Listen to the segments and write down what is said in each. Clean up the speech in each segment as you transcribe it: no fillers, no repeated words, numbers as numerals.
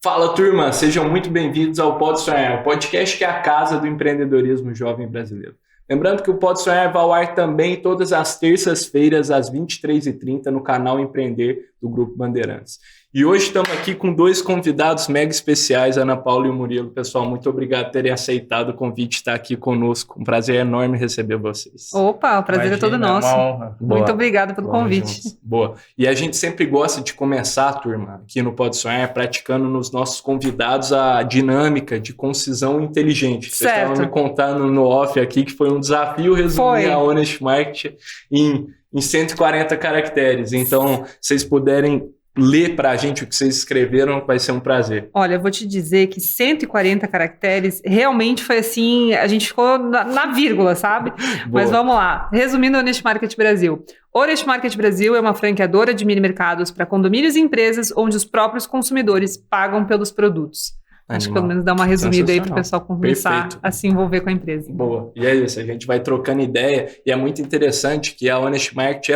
Fala, turma! Sejam muito bem-vindos ao Pode Sonhar, o podcast que é a casa do empreendedorismo jovem brasileiro. Lembrando que o Pode Sonhar vai ao ar também todas as terças-feiras, às 23h30, no canal Empreender do Grupo Bandeirantes. E hoje estamos aqui com dois convidados mega especiais, Ana Paula e o Murilo. Pessoal, muito obrigado por terem aceitado o convite de estar aqui conosco. Um prazer enorme receber vocês. Opa, o prazer é todo nosso. É uma honra. Muito obrigada pelo convite. Juntos. Boa. E a gente sempre gosta de começar, turma, aqui no Pode Sonhar, praticando nos nossos convidados a dinâmica de concisão inteligente. Vocês estavam me contando no off aqui que foi um desafio resumir a Honest Market em 140 caracteres. Então, vocês puderem ler para a gente o que vocês escreveram, vai ser um prazer. Olha, eu vou te dizer que 140 caracteres realmente foi assim, a gente ficou na vírgula, sabe? Mas vamos lá. Resumindo o Honest Market Brasil. Honest Market Brasil é uma franqueadora de mini mercados para condomínios e empresas onde os próprios consumidores pagam pelos produtos. Acho que pelo menos dá uma resumida aí para o pessoal começar a se envolver com a empresa. Boa. E é isso, a gente vai trocando ideia e é muito interessante que a Honest Market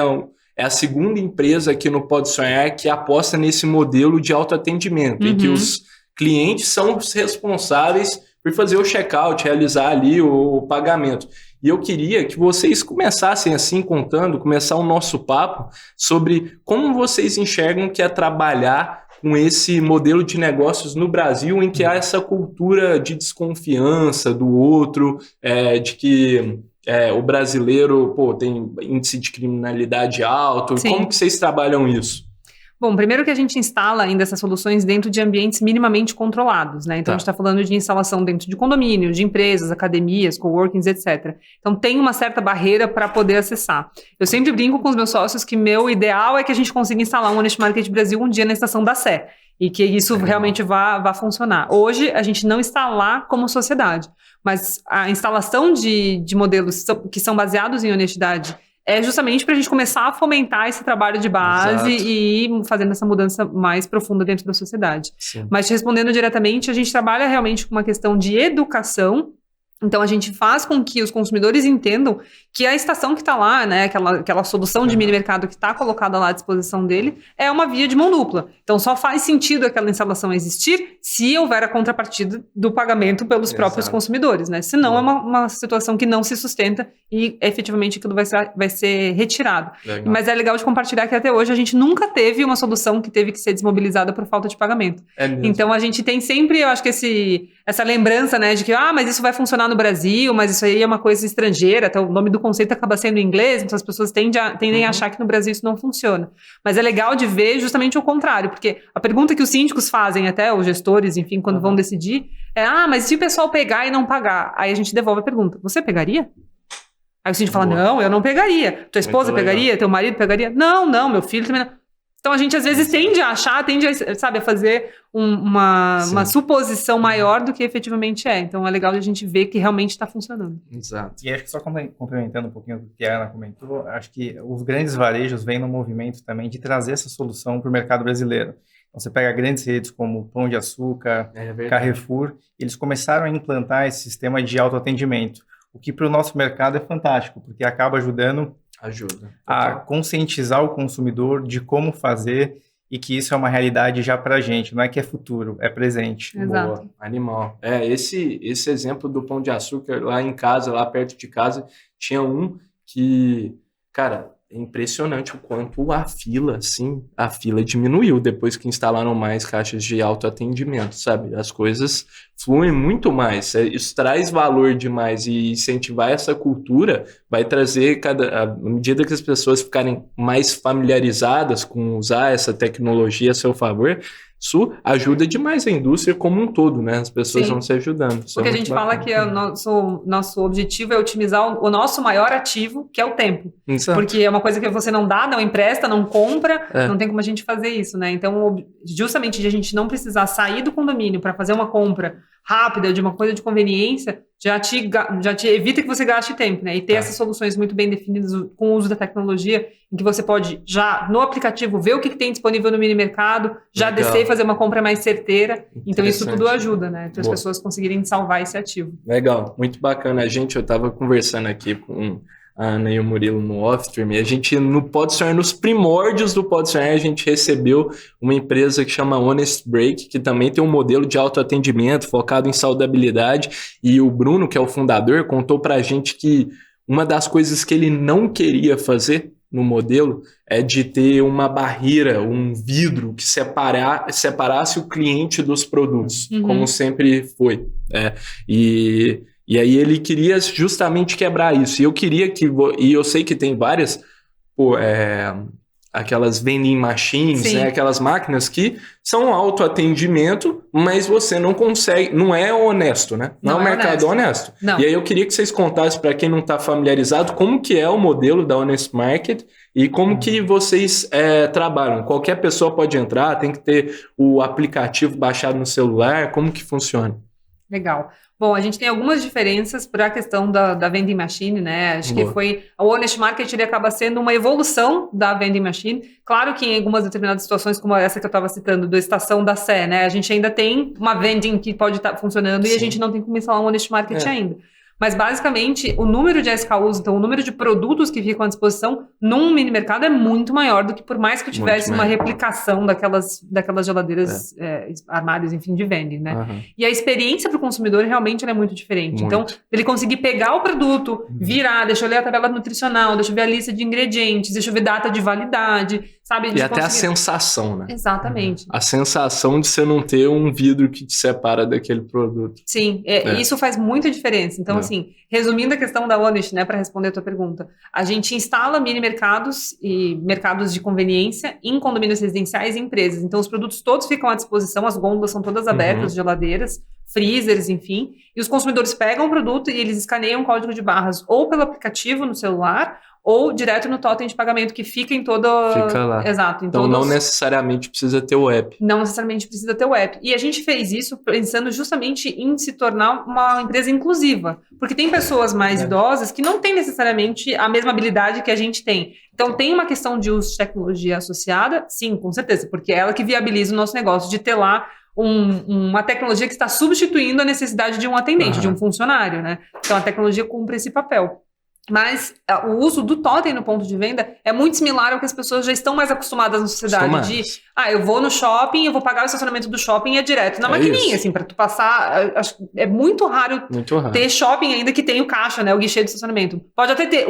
é a segunda empresa aqui no Pode Sonhar que aposta nesse modelo de autoatendimento, em que os clientes são os responsáveis por fazer o checkout, realizar ali o pagamento. E eu queria que vocês começassem assim, começar o nosso papo sobre como vocês enxergam que é trabalhar com esse modelo de negócios no Brasil, em que há essa cultura de desconfiança do outro, de que o brasileiro tem índice de criminalidade alto. Sim. Como que vocês trabalham isso? Bom, primeiro que a gente instala ainda essas soluções dentro de ambientes minimamente controlados, né? Então, a gente está falando de instalação dentro de condomínios, de empresas, academias, coworkings, etc. Então, tem uma certa barreira para poder acessar. Eu sempre brinco com os meus sócios que meu ideal é que a gente consiga instalar um Honest Market Brasil um dia na estação da Sé e que isso realmente vá funcionar. Hoje, a gente não está lá como sociedade, mas a instalação de modelos que são baseados em honestidade é justamente para a gente começar a fomentar esse trabalho de base. Exato. E ir fazendo essa mudança mais profunda dentro da sociedade. Sim. Mas respondendo diretamente, a gente trabalha realmente com uma questão de educação. Então, a gente faz com que os consumidores entendam que a estação que está lá, né, aquela solução de mini mercado que está colocada lá à disposição dele, é uma via de mão dupla. Então, só faz sentido aquela instalação existir se houver a contrapartida do pagamento pelos próprios consumidores, né? Senão, é uma situação que não se sustenta e, efetivamente, aquilo vai ser retirado. Legal. Mas é legal de compartilhar que, até hoje, a gente nunca teve uma solução que teve que ser desmobilizada por falta de pagamento. Então, a gente tem sempre, eu acho que essa lembrança, né, de que, mas isso vai funcionar no Brasil, mas isso aí é uma coisa estrangeira, até o nome do conceito acaba sendo em inglês, então as pessoas tendem a achar que no Brasil isso não funciona. Mas é legal de ver justamente o contrário, porque a pergunta que os síndicos fazem, até os gestores, enfim, quando vão decidir, mas se o pessoal pegar e não pagar? Aí a gente devolve a pergunta, você pegaria? Aí o síndico fala, não, eu não pegaria. Tua esposa pegaria? Teu marido pegaria? Não, meu filho também não. Então, a gente, às vezes, tende a fazer uma suposição maior do que efetivamente é. Então, é legal a gente ver que realmente está funcionando. Exato. E acho que só complementando um pouquinho do que a Ana comentou, acho que os grandes varejos vêm no movimento também de trazer essa solução para o mercado brasileiro. Então, você pega grandes redes como Pão de Açúcar, Carrefour, eles começaram a implantar esse sistema de autoatendimento, o que para o nosso mercado é fantástico, porque acaba ajudando a conscientizar o consumidor de como fazer e que isso é uma realidade já para a gente, não é que é futuro, é presente. Exato. Boa, animal. Esse exemplo do Pão de Açúcar lá em casa, lá perto de casa, tinha um que, cara, é impressionante o quanto a fila diminuiu depois que instalaram mais caixas de autoatendimento, sabe? As coisas fluem muito mais, isso traz valor demais e incentivar essa cultura vai trazer, à medida que as pessoas ficarem mais familiarizadas com usar essa tecnologia a seu favor, isso ajuda demais a indústria como um todo, né? As pessoas vão se ajudando. Porque a gente fala que o nosso objetivo é otimizar o nosso maior ativo, que é o tempo. Exato. Porque é uma coisa que você não dá, não empresta, não compra, não tem como a gente fazer isso, né? Então, justamente de a gente não precisar sair do condomínio para fazer uma compra rápida, de uma coisa de conveniência, já te evita que você gaste tempo, né? E ter essas soluções muito bem definidas com o uso da tecnologia, em que você pode já, no aplicativo, ver o que tem disponível no mini mercado, já descer e fazer uma compra mais certeira. Então, isso tudo ajuda, né? Para as pessoas conseguirem salvar esse ativo. Legal, muito bacana. Eu estava conversando aqui com a Ana e o Murilo no Off-Stream, e a gente, no PodSonhar, nos primórdios do PodSonhar, a gente recebeu uma empresa que chama Honest Break, que também tem um modelo de autoatendimento focado em saudabilidade, e o Bruno, que é o fundador, contou pra gente que uma das coisas que ele não queria fazer no modelo é de ter uma barreira, um vidro que separasse o cliente dos produtos, como sempre foi. E aí ele queria justamente quebrar isso. E eu queria e eu sei que tem várias, aquelas vending machines, né, aquelas máquinas que são autoatendimento, mas você não consegue, não é honesto, né? Não é um mercado honesto. Não. E aí eu queria que vocês contassem para quem não está familiarizado como que é o modelo da Honest Market e como que vocês trabalham. Qualquer pessoa pode entrar, tem que ter o aplicativo baixado no celular, como que funciona? Legal. Bom, a gente tem algumas diferenças para a questão da vending machine, né? Acho que o Honest Market, ele acaba sendo uma evolução da vending machine. Claro que em algumas determinadas situações, como essa que eu estava citando, da Estação da Sé, né? A gente ainda tem uma vending que pode estar funcionando e a gente não tem como instalar um Honest Market ainda. Mas, basicamente, o número de SKUs, então o número de produtos que ficam à disposição num mini mercado é muito maior do que por mais que eu tivesse uma replicação daquelas geladeiras, armários, enfim, de vending, né? E a experiência para o consumidor realmente é muito diferente. Então, ele conseguir pegar o produto, virar, deixa eu ler a tabela nutricional, deixa eu ver a lista de ingredientes, deixa eu ver data de validade, sabe? E até a sensação, né? Exatamente. A sensação de você não ter um vidro que te separa daquele produto. Sim, isso faz muita diferença. Então, assim, resumindo a questão da Honest, né, para responder a tua pergunta, a gente instala mini mercados e mercados de conveniência em condomínios residenciais e empresas. Então, os produtos todos ficam à disposição, as gôndolas são todas abertas, geladeiras, freezers, enfim, e os consumidores pegam o produto e eles escaneiam o código de barras ou pelo aplicativo no celular ou direto no totem de pagamento que fica em todo... Fica lá. Exato. Então, não necessariamente precisa ter o app. Não necessariamente precisa ter o app. E a gente fez isso pensando justamente em se tornar uma empresa inclusiva. Porque tem pessoas mais idosas que não têm necessariamente a mesma habilidade que a gente tem. Então, tem uma questão de uso de tecnologia associada? Sim, com certeza. Porque é ela que viabiliza o nosso negócio de ter lá uma tecnologia que está substituindo a necessidade de um atendente, de um funcionário, né? Então, a tecnologia cumpre esse papel. Mas o uso do totem no ponto de venda é muito similar ao que as pessoas já estão mais acostumadas na sociedade. Eu vou no shopping, eu vou pagar o estacionamento do shopping e é direto na maquininha, assim, para tu passar. É muito raro ter shopping ainda que tem o caixa, né? O guichê de estacionamento. Pode até ter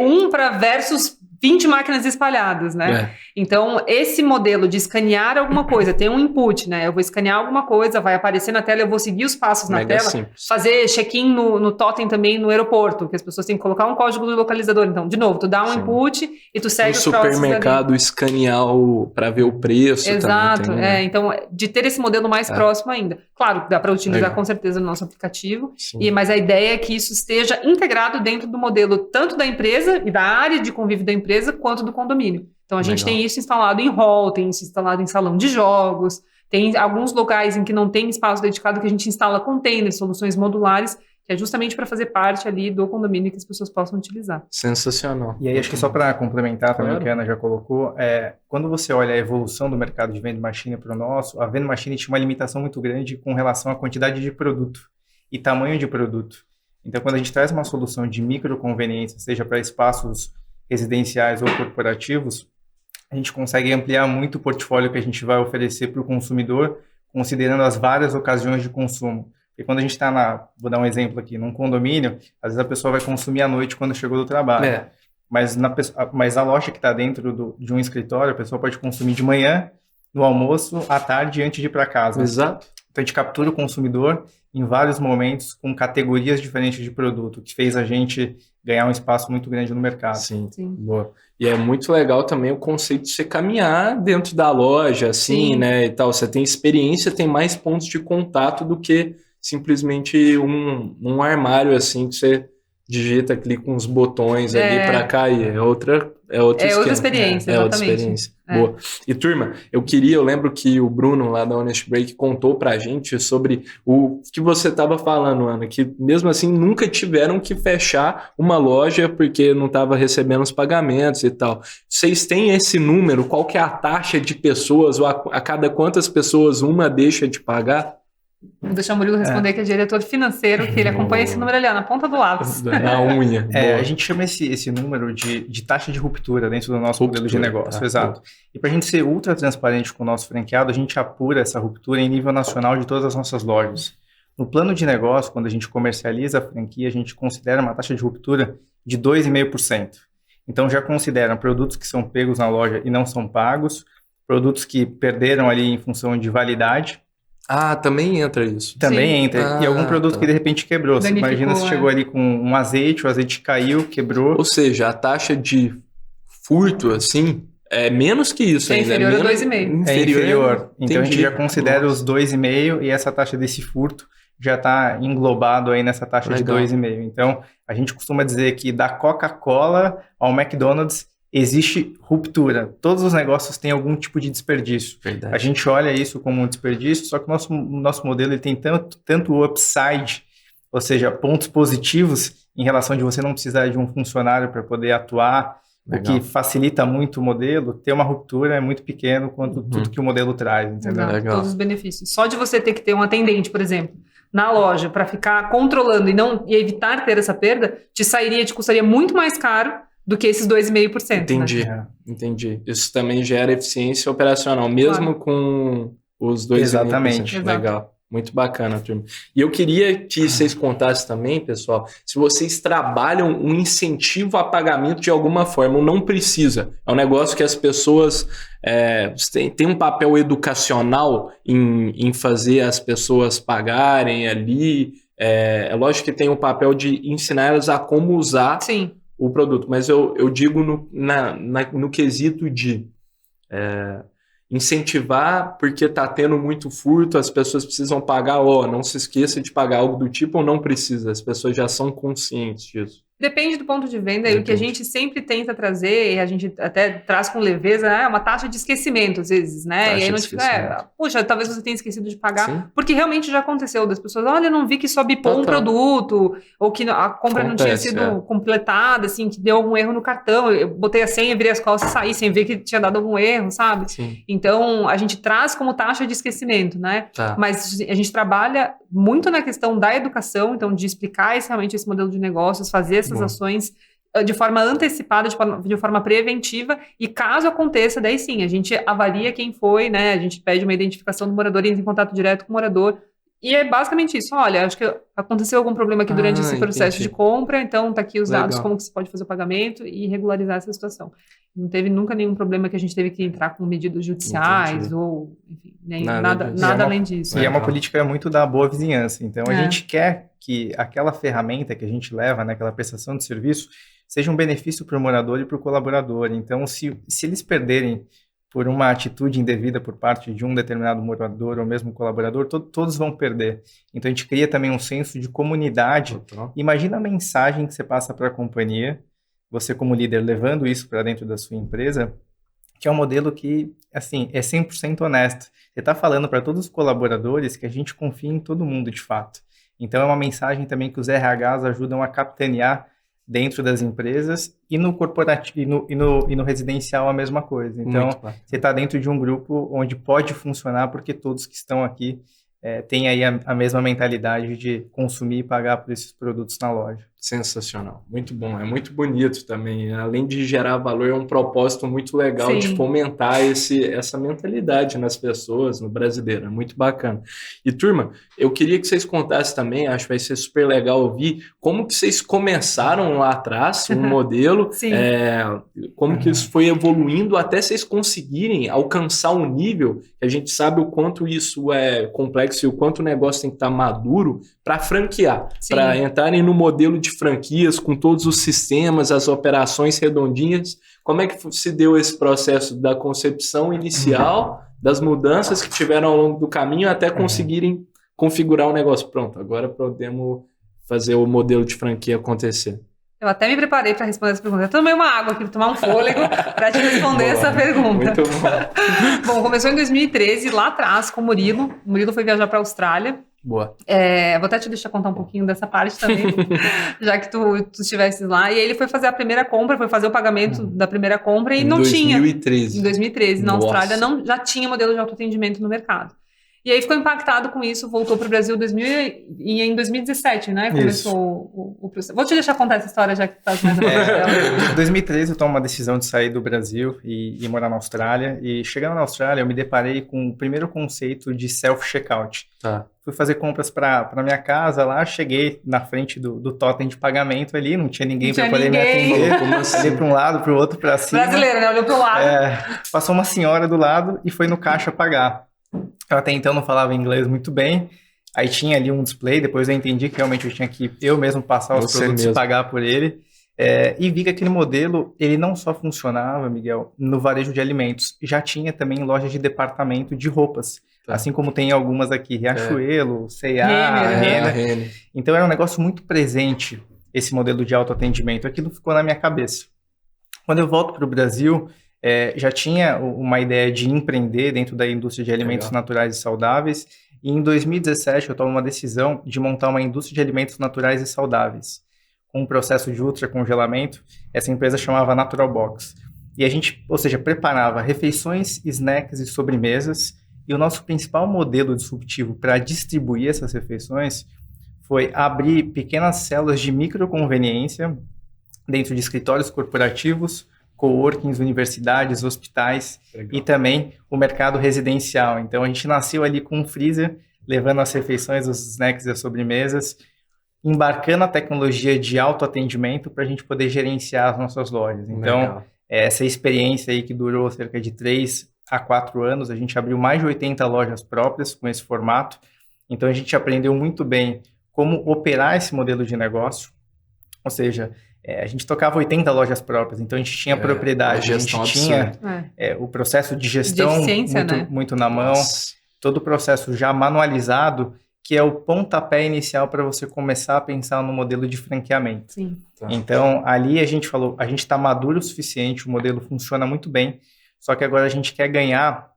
versus 20 máquinas espalhadas, né? Então, esse modelo de escanear alguma coisa, tem um input, né? Eu vou escanear alguma coisa, vai aparecer na tela, eu vou seguir os passos na tela. Simples. Fazer check-in no totem também no aeroporto, que as pessoas têm que colocar um código do localizador. Então, de novo, tu dá um input e tu segue os passos. No supermercado, escanear para ver o preço. Exato, também tem, né? Então, de ter esse modelo mais próximo ainda. Claro, dá para utilizar com certeza no nosso aplicativo, mas a ideia é que isso esteja integrado dentro do modelo tanto da empresa e da área de convívio da empresa, quanto do condomínio. Então, a gente tem isso instalado em hall, tem isso instalado em salão de jogos, tem alguns locais em que não tem espaço dedicado que a gente instala containers, soluções modulares, que é justamente para fazer parte ali do condomínio que as pessoas possam utilizar. Sensacional. E aí, acho que só para complementar também o que a Ana já colocou, quando você olha a evolução do mercado de vending machine para o nosso, a vending machine tinha uma limitação muito grande com relação à quantidade de produto e tamanho de produto. Então, quando a gente traz uma solução de microconveniência, seja para espaços residenciais ou corporativos, a gente consegue ampliar muito o portfólio que a gente vai oferecer para o consumidor, considerando as várias ocasiões de consumo. Porque quando a gente está vou dar um exemplo aqui, num condomínio, às vezes a pessoa vai consumir à noite quando chegou do trabalho. Mas a loja que está dentro de um escritório, a pessoa pode consumir de manhã, no almoço, à tarde, antes de ir para casa. Exato. Então, a gente captura o consumidor em vários momentos com categorias diferentes de produto, que fez a gente ganhar um espaço muito grande no mercado. Sim. Boa. E é muito legal também o conceito de você caminhar dentro da loja, assim, né, e tal. Você tem experiência, tem mais pontos de contato do que simplesmente um armário, assim, que você digita, clica uns botões ali para cair. É outra experiência, exatamente. Outra experiência. Boa. E, turma, eu lembro que o Bruno, lá da Honest Break, contou pra gente sobre o que você estava falando, Ana, que mesmo assim nunca tiveram que fechar uma loja porque não estava recebendo os pagamentos e tal. Vocês têm esse número? Qual que é a taxa de pessoas, ou a cada quantas pessoas uma deixa de pagar? Vou deixar o Murilo responder, que é diretor financeiro, que ele acompanha esse número ali, na ponta do lápis. Na unha. A gente chama esse número de taxa de ruptura dentro do nosso modelo de negócio, exato. E para a gente ser ultra transparente com o nosso franqueado, a gente apura essa ruptura em nível nacional de todas as nossas lojas. No plano de negócio, quando a gente comercializa a franquia, a gente considera uma taxa de ruptura de 2,5%. Então, já consideram produtos que são pegos na loja e não são pagos, produtos que perderam ali em função de validade. Também entra isso. Também entra. E algum produto que de repente quebrou. Você imagina se chegou ali com um azeite, o azeite caiu, quebrou. Ou seja, a taxa de furto, assim, é menos que isso ainda. Inferior a 2,5. É inferior. Então, a gente já considera os 2,5 e essa taxa desse furto já está englobado aí nessa taxa de 2,5. Então, a gente costuma dizer que da Coca-Cola ao McDonald's existe ruptura. Todos os negócios têm algum tipo de desperdício. Verdade. A gente olha isso como um desperdício, só que o nosso modelo ele tem tanto upside, ou seja, pontos positivos em relação de você não precisar de um funcionário para poder atuar, o que facilita muito o modelo. Ter uma ruptura é muito pequeno quanto tudo que o modelo traz, entendeu? Legal. Todos os benefícios. Só de você ter que ter um atendente, por exemplo, na loja para ficar controlando e evitar ter essa perda, te custaria muito mais caro do que esses 2,5%. Entendi, né? Entendi. Isso também gera eficiência operacional, mesmo com os 2,5%. Exatamente. Legal. Muito bacana, turma. E eu queria que vocês contassem também, pessoal, se vocês trabalham um incentivo a pagamento de alguma forma, ou não precisa. É um negócio que as pessoas têm um papel educacional em fazer as pessoas pagarem ali. É lógico que tem o papel de ensinar elas a como usar o produto, mas eu digo no quesito de incentivar, porque está tendo muito furto, as pessoas precisam pagar, não se esqueça de pagar algo do tipo, ou não precisa, as pessoas já são conscientes disso. Depende do ponto de venda, e o que a gente sempre tenta trazer, e a gente até traz com leveza, é uma taxa de esquecimento, às vezes, né? Taxa e aí não fica, puxa, talvez você tenha esquecido de pagar, porque realmente já aconteceu das pessoas, olha, eu não vi que só bipou um produto, ou que a compra não tinha sido completada, assim, que deu algum erro no cartão, eu botei a senha, virei as costas e saí sem ver que tinha dado algum erro, sabe? Sim. Então, a gente traz como taxa de esquecimento, né? Mas a gente trabalha muito na questão da educação, então de explicar realmente esse modelo de negócios, fazer essas ações de forma antecipada, de forma preventiva, e caso aconteça, daí sim, a gente avalia quem foi, né, a gente pede uma identificação do morador e entra em contato direto com o morador, e é basicamente isso, olha, acho que aconteceu algum problema aqui durante esse processo de compra, então tá aqui os dados, como que você pode fazer o pagamento e regularizar essa situação. Não teve nunca nenhum problema que a gente teve que entrar com medidas judiciais ou, enfim, nada além disso. E é uma política muito da boa vizinhança. Então, a gente quer que aquela ferramenta que a gente leva, né, aquela prestação de serviço, seja um benefício para o morador e para o colaborador. Então, se eles perderem por uma atitude indevida por parte de um determinado morador ou mesmo colaborador, todos vão perder. Então, a gente cria também um senso de comunidade. Imagina a mensagem que você passa para a companhia, você como líder levando isso para dentro da sua empresa, que é um modelo que, assim, é 100% honesto. Você está falando para todos os colaboradores que a gente confia em todo mundo, de fato. Então, é uma mensagem também que os RHs ajudam a capitanear dentro das empresas, e no corporativo e no residencial a mesma coisa. Então, você está dentro de um grupo onde pode funcionar, porque todos que estão aqui têm aí a mesma mentalidade de consumir e pagar por esses produtos na loja. Sensacional, muito bom, é muito bonito também, além de gerar valor, é um propósito muito legal de fomentar essa mentalidade nas pessoas, no brasileiro, é muito bacana. E turma, eu queria que vocês contassem também, acho que vai ser super legal ouvir, como que vocês começaram lá atrás, um modelo, como que isso foi evoluindo até vocês conseguirem alcançar um nível, que a gente sabe o quanto isso é complexo e o quanto o negócio tem que estar maduro para franquear, para entrarem no modelo de franquias, com todos os sistemas, as operações redondinhas. Como é que se deu esse processo da concepção inicial, das mudanças que tiveram ao longo do caminho, até conseguirem configurar o negócio? Pronto, agora podemos fazer o modelo de franquia acontecer. Eu até me preparei para responder essa pergunta. Eu tomei uma água aqui para tomar um fôlego para te responder essa pergunta. Muito bom. Bom, começou em 2013, lá atrás, com o Murilo. O Murilo foi viajar para a Austrália. Boa. Vou até te deixar contar um pouquinho dessa parte também, já que tu estivesse lá. E aí ele foi fazer a primeira compra, foi fazer o pagamento da primeira compra e não tinha. Em 2013, na Austrália, já tinha modelo de autoatendimento no mercado. E aí ficou impactado com isso, voltou para o Brasil e em 2017, né? Começou o processo. Vou te deixar contar essa história, já que tu estás mais Em 2013 eu tomo uma decisão de sair do Brasil e morar na Austrália. E chegando na Austrália, eu me deparei com o primeiro conceito de self-checkout. Tá. Fui fazer compras para minha casa lá, cheguei na frente do totem de pagamento ali, não tinha ninguém para poder me atender. Como assim? Olhei para um lado, para o outro, para cima. Brasileira, né? Olhou para o lado. Passou uma senhora do lado e foi no caixa pagar. Eu até então não falava inglês muito bem. Aí tinha ali um display, depois eu entendi que realmente eu tinha que eu mesmo passar os produtos e pagar por ele. E vi que aquele modelo, ele não só funcionava, Miguel, no varejo de alimentos, já tinha também lojas de departamento de roupas. Tá. Assim como tem algumas aqui, Riachuelo, C&A, Renner. Então era um negócio muito presente, esse modelo de autoatendimento. Aquilo ficou na minha cabeça. Quando eu volto para o Brasil, já tinha uma ideia de empreender dentro da indústria de alimentos naturais e saudáveis. E em 2017 eu tomo uma decisão de montar uma indústria de alimentos naturais e saudáveis, com um processo de ultracongelamento. Essa empresa chamava Natural Box. E a gente, ou seja, preparava refeições, snacks e sobremesas. E o nosso principal modelo disruptivo para distribuir essas refeições foi abrir pequenas células de microconveniência dentro de escritórios corporativos, coworkings, universidades, hospitais. Legal. E também o mercado residencial. Então, a gente nasceu ali com um freezer, levando as refeições, os snacks e as sobremesas, embarcando a tecnologia de autoatendimento para a gente poder gerenciar as nossas lojas. Então, essa experiência aí que durou cerca de 3 a 4 anos, a gente abriu mais de 80 lojas próprias com esse formato. Então, a gente aprendeu muito bem como operar esse modelo de negócio. Ou seja, a gente tocava 80 lojas próprias, então a gente tinha propriedade, a gente tinha o processo de gestão muito na mão, todo o processo já manualizado, que é o pontapé inicial para você começar a pensar no modelo de franqueamento. Sim. Então, ali a gente falou, a gente está maduro o suficiente, o modelo funciona muito bem, só que agora a gente quer ganhar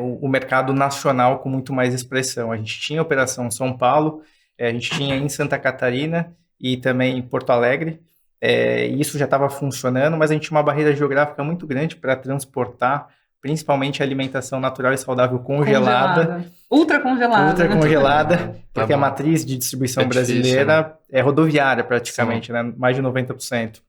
o mercado nacional com muito mais expressão. A gente tinha operação em São Paulo, a gente tinha em Santa Catarina e também em Porto Alegre, e isso já estava funcionando, mas a gente tinha uma barreira geográfica muito grande para transportar, principalmente a alimentação natural e saudável congelada. Ultra congelada, porque a matriz de distribuição brasileira é rodoviária praticamente, né? Mais de 90%.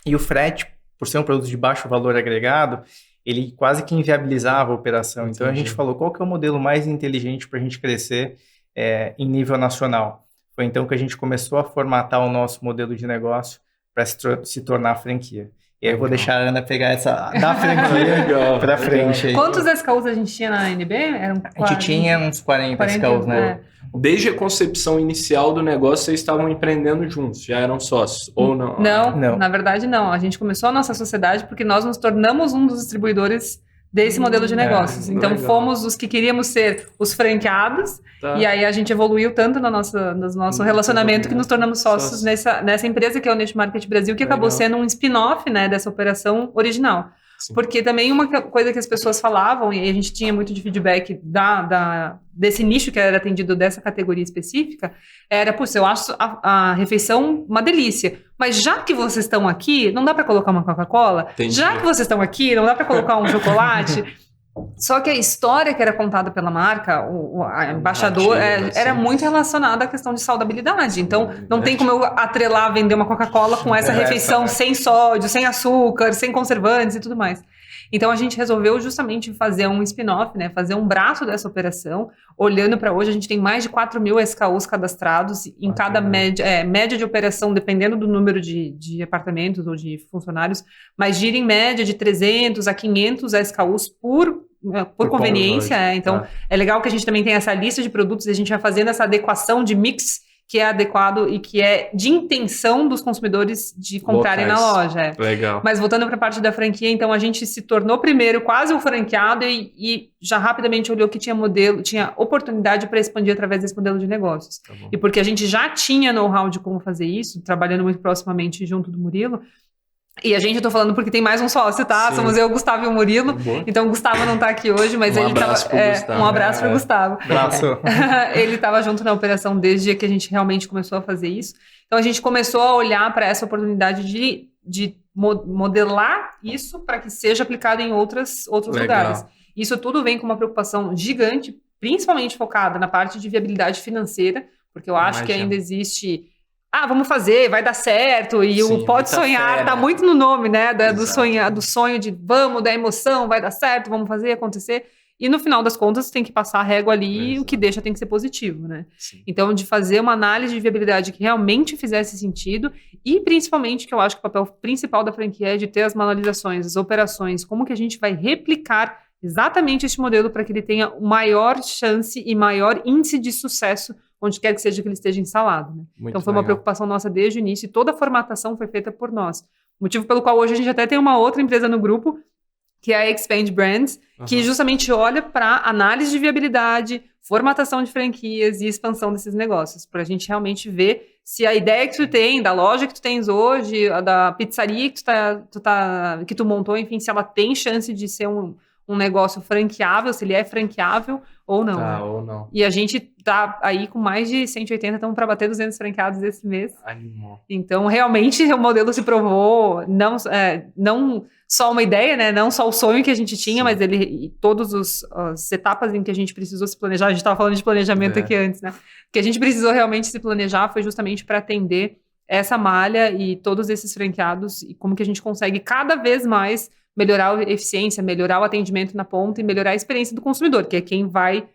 E o frete, por ser um produto de baixo valor agregado, ele quase que inviabilizava a operação. Então a gente falou, qual que é o modelo mais inteligente para a gente crescer em nível nacional? Foi então que a gente começou a formatar o nosso modelo de negócio para se tornar franquia. E aí eu vou deixar a Ana pegar essa da franquia para frente. Aí. Quantos SKUs a gente tinha na NB? A gente tinha uns 40 SKUs, né? Desde a concepção inicial do negócio, vocês estavam empreendendo juntos? Já eram sócios? Ou não? Não, na verdade não. A gente começou a nossa sociedade porque nós nos tornamos um dos distribuidores desse modelo de negócios. Então, fomos os que queríamos ser os franqueados, e aí a gente evoluiu tanto no nosso relacionamento que nos tornamos sócios nessa empresa que é o Honest Market Brasil, que acabou sendo um spin-off, né, dessa operação original. Sim. Porque também uma coisa que as pessoas falavam, e a gente tinha muito de feedback desse nicho que era atendido dessa categoria específica, era, eu acho a refeição uma delícia, mas já que vocês estão aqui, não dá para colocar uma Coca-Cola? Entendi. Já que vocês estão aqui, não dá para colocar um chocolate? Só que a história que era contada pela marca, o embaixador, era muito relacionada à questão de saudabilidade. Então, não tem como eu atrelar, vender uma Coca-Cola com essa refeição sem sódio, sem açúcar, sem conservantes e tudo mais. Então, a gente resolveu justamente fazer um spin-off, né? Fazer um braço dessa operação. Olhando para hoje, a gente tem mais de 4 mil SKUs cadastrados em cada média de operação, dependendo do número de apartamentos ou de funcionários, mas gira em média de 300 a 500 SKUs por conveniência. Então, é legal que a gente também tem essa lista de produtos e a gente vai fazendo essa adequação de mix que é adequado e que é de intenção dos consumidores de comprarem na loja. Legal. Mas voltando para a parte da franquia, então a gente se tornou primeiro quase um franqueado e já rapidamente olhou que tinha oportunidade para expandir através desse modelo de negócios. Tá bom. E porque a gente já tinha know-how de como fazer isso, trabalhando muito proximamente junto do Murilo. E a gente, eu tô falando porque tem mais um sócio, tá? Sim. Somos eu, o Gustavo e o Murilo. Boa. Então o Gustavo não tá aqui hoje, mas ele tava... Um abraço pro Gustavo. Abraço. Ele tava junto na operação desde que a gente realmente começou a fazer isso. Então a gente começou a olhar para essa oportunidade de modelar isso para que seja aplicado em outros lugares. Isso tudo vem com uma preocupação gigante principalmente focada na parte de viabilidade financeira, porque eu acho que ainda existe... vamos fazer, vai dar certo, e o pode sonhar, tá muito no nome, né, do sonho de vamos, da emoção, vai dar certo, vamos fazer acontecer, e no final das contas tem que passar a régua ali, e o que deixa tem que ser positivo, né? Sim. Então, de fazer uma análise de viabilidade que realmente fizesse sentido, e principalmente, que eu acho que o papel principal da franquia é de ter as manualizações, as operações, como que a gente vai replicar exatamente este modelo para que ele tenha maior chance e maior índice de sucesso onde quer que seja que ele esteja instalado. Né? Então, foi uma preocupação nossa desde o início e toda a formatação foi feita por nós. Motivo pelo qual hoje a gente até tem uma outra empresa no grupo, que é a Expand Brands, que justamente olha para análise de viabilidade, formatação de franquias e expansão desses negócios, para a gente realmente ver se a ideia que tu tem, da loja que tu tens hoje, da pizzaria que tu montou, enfim, se ela tem chance de ser um negócio franqueável, se ele é franqueável ou não. Né? Ou não. E a gente tá aí com mais de 180, estamos para bater 200 franqueados esse mês. Animal. Então, realmente, o modelo se provou não só uma ideia, né? Não só o sonho que a gente tinha, mas todas as etapas em que a gente precisou se planejar. A gente estava falando de planejamento aqui antes, né? O que a gente precisou realmente se planejar foi justamente para atender essa malha e todos esses franqueados e como que a gente consegue cada vez mais melhorar a eficiência, melhorar o atendimento na ponta e melhorar a experiência do consumidor, que é quem vai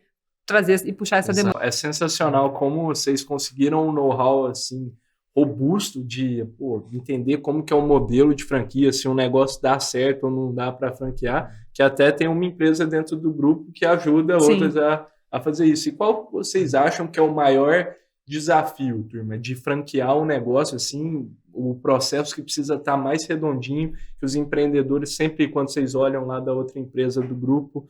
trazer e puxar essa demanda. É sensacional como vocês conseguiram um know-how assim robusto de entender como que é o modelo de franquia, se um negócio dá certo ou não dá para franquear, que até tem uma empresa dentro do grupo que ajuda outras a fazer isso. E qual vocês acham que é o maior desafio, turma, de franquear um negócio assim, o processo que precisa estar mais redondinho, que os empreendedores sempre, quando vocês olham lá da outra empresa do grupo,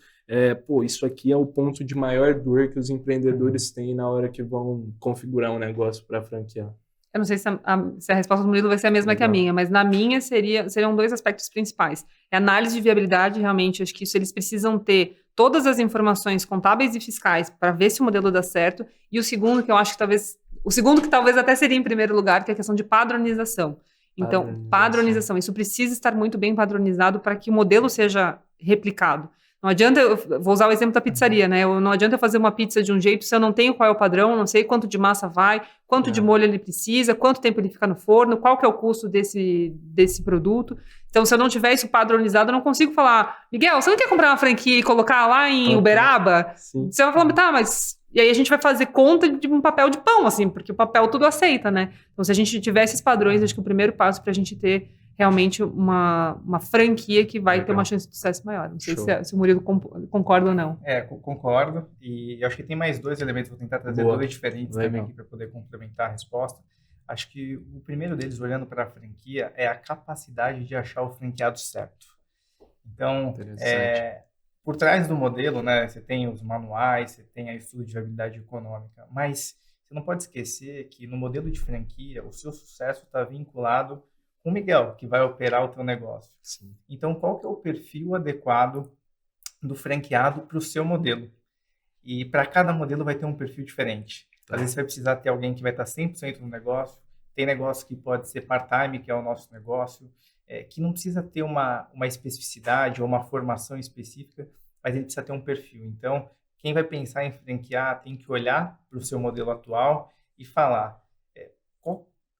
isso aqui é o ponto de maior dor que os empreendedores têm na hora que vão configurar um negócio para franquear. Eu não sei se a resposta do Murilo vai ser a mesma que a minha, mas na minha seriam dois aspectos principais. É a análise de viabilidade, realmente, acho que isso eles precisam ter todas as informações contábeis e fiscais para ver se o modelo dá certo. E o segundo, que eu acho que talvez até seria em primeiro lugar, que é a questão de padronização. Então, padronização. Isso precisa estar muito bem padronizado para que o modelo seja replicado. Não adianta, eu vou usar o exemplo da pizzaria, né? Não adianta eu fazer uma pizza de um jeito se eu não tenho qual é o padrão, não sei quanto de massa vai, quanto de molho ele precisa, quanto tempo ele fica no forno, qual que é o custo desse produto. Então, se eu não tiver isso padronizado, eu não consigo falar, Miguel, você não quer comprar uma franquia e colocar lá em Uberaba? Sim. Você vai falar, tá, mas... E aí a gente vai fazer conta de um papel de pão, assim, porque o papel tudo aceita, né? Então, se a gente tiver esses padrões, acho que o primeiro passo para a gente ter realmente uma franquia que vai ter uma chance de sucesso maior. Não sei se o Murilo concorda ou não. Concordo. E acho que tem mais dois elementos, vou tentar trazer dois diferentes também aqui para poder complementar a resposta. Acho que o primeiro deles, olhando para a franquia, é a capacidade de achar o franqueado certo. Então, por trás do modelo, né, você tem os manuais, você tem a estudo de viabilidade econômica, mas você não pode esquecer que no modelo de franquia, o seu sucesso está vinculado com o Miguel, que vai operar o teu negócio. Sim. Então, qual que é o perfil adequado do franqueado para o seu modelo? E para cada modelo vai ter um perfil diferente. Às vezes você vai precisar ter alguém que vai estar 100% no negócio, tem negócio que pode ser part-time, que é o nosso negócio, que não precisa ter uma especificidade ou uma formação específica, mas ele precisa ter um perfil. Então, quem vai pensar em franquear tem que olhar para o seu modelo atual e falar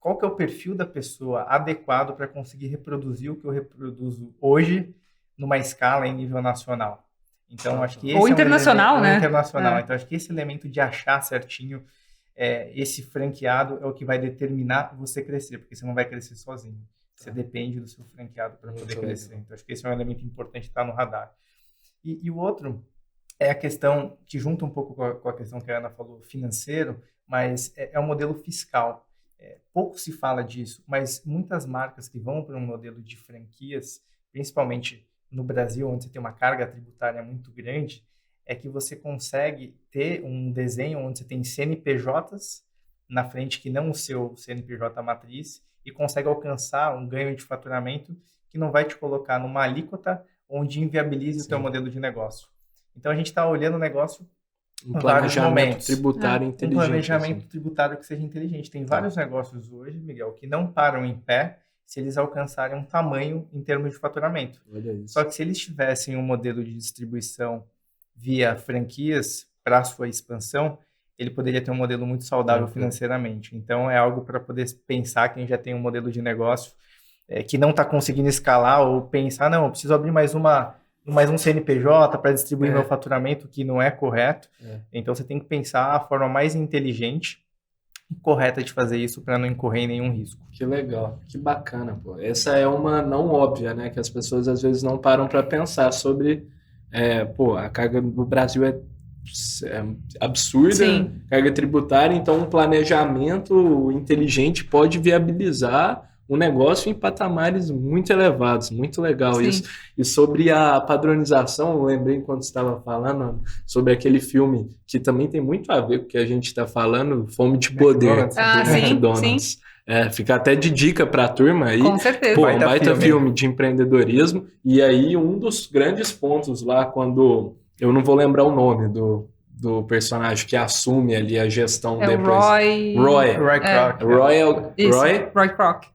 qual que é o perfil da pessoa adequado para conseguir reproduzir o que eu reproduzo hoje numa escala em nível nacional. Então, acho que esse ou internacional, né? Ou internacional. Então, acho que esse elemento de achar certinho esse franqueado é o que vai determinar você crescer, porque você não vai crescer sozinho. Você depende do seu franqueado para poder crescer. Então, acho que esse é um elemento importante estar no radar. E o outro é a questão que junta um pouco com a questão que a Ana falou, financeiro, mas é o modelo fiscal. Pouco se fala disso, mas muitas marcas que vão para um modelo de franquias, principalmente no Brasil, onde você tem uma carga tributária muito grande, é que você consegue ter um desenho onde você tem CNPJs na frente que não o seu CNPJ matriz e consegue alcançar um ganho de faturamento que não vai te colocar numa alíquota onde inviabilize o teu modelo de negócio. Então, a gente está olhando o negócio um planejamento tributário inteligente. Um planejamento tributário que seja inteligente. Tem vários negócios hoje, Miguel, que não param em pé se eles alcançarem um tamanho em termos de faturamento. Olha isso. Só que se eles tivessem um modelo de distribuição via franquias, para a sua expansão, ele poderia ter um modelo muito saudável financeiramente. Então, é algo para poder pensar quem já tem um modelo de negócio que não está conseguindo escalar ou pensar, não, eu preciso abrir mais um CNPJ para distribuir meu faturamento, que não é correto. Então, você tem que pensar a forma mais inteligente e correta de fazer isso para não incorrer em nenhum risco. Que legal, que bacana, pô. Essa é uma não óbvia, né? Que as pessoas às vezes não param para pensar sobre, a carga no Brasil é absurda, Sim. Carga tributária, então um planejamento inteligente pode viabilizar um negócio em patamares muito elevados, muito legal. Sim. Isso. E sobre a padronização, eu lembrei quando você estava falando sobre aquele filme que também tem muito a ver com o que a gente está falando, Fome de Poder, do McDonald's. Fica até de dica para a turma aí. Com certeza. Pô, um baita filme de empreendedorismo. E aí um dos grandes pontos lá, quando... Eu não vou lembrar o nome do personagem que assume ali a gestão depois. Roy Kroc.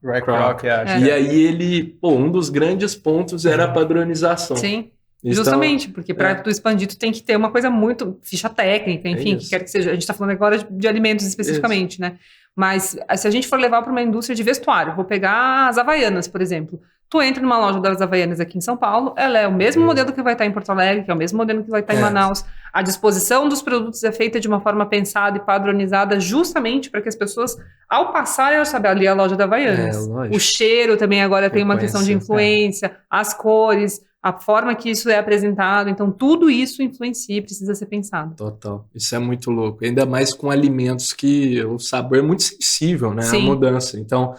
Roy Kroc, E aí ele, um dos grandes pontos era a padronização. Sim, justamente, porque para tu expandir tu tem que ter uma coisa muito, ficha técnica, enfim, que quer que seja. A gente está falando agora de alimentos especificamente, né? Mas se a gente for levar para uma indústria de vestuário, vou pegar as Havaianas, por exemplo. Tu entra numa loja das Havaianas aqui em São Paulo, ela é o mesmo modelo que vai estar em Porto Alegre, que é o mesmo modelo que vai estar em Manaus. A disposição dos produtos é feita de uma forma pensada e padronizada justamente para que as pessoas, ao passarem, elas sabem ali a loja da Havaianas. O cheiro também agora tem uma questão de influência, as cores, a forma que isso é apresentado. Então, tudo isso influencia e precisa ser pensado. Total. Isso é muito louco. Ainda mais com alimentos que o sabor é muito sensível, né? Sim. A mudança. Então,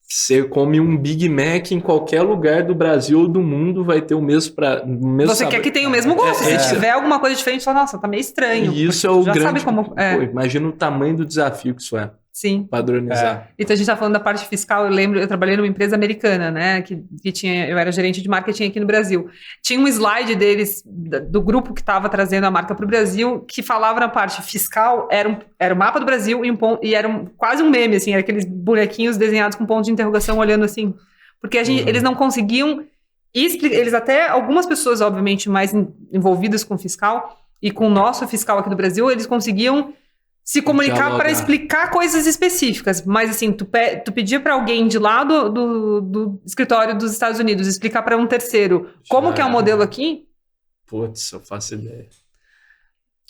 você come um Big Mac em qualquer lugar do Brasil ou do mundo, vai ter o mesmo Você sabor. Quer que tenha o mesmo gosto. Se tiver alguma coisa diferente, você fala, nossa, tá meio estranho. E isso é o já grande... sabe como... imagina o tamanho do desafio que isso é. Sim. Padronizar. Então, a gente tá falando da parte fiscal. Eu trabalhei numa empresa americana, né? Que eu era gerente de marketing aqui no Brasil. Tinha um slide deles, do grupo que estava trazendo a marca para o Brasil, que falava na parte fiscal, era o mapa do Brasil e era quase um meme, assim, era aqueles bonequinhos desenhados com ponto de interrogação olhando assim. Porque eles não conseguiam explicar. Eles até, algumas pessoas, obviamente, mais envolvidas com fiscal e com o nosso fiscal aqui do Brasil, eles conseguiam se comunicar para explicar coisas específicas, mas assim, tu pedia para alguém de lá do escritório dos Estados Unidos explicar para um terceiro como que é o modelo aqui? Putz, eu faço ideia.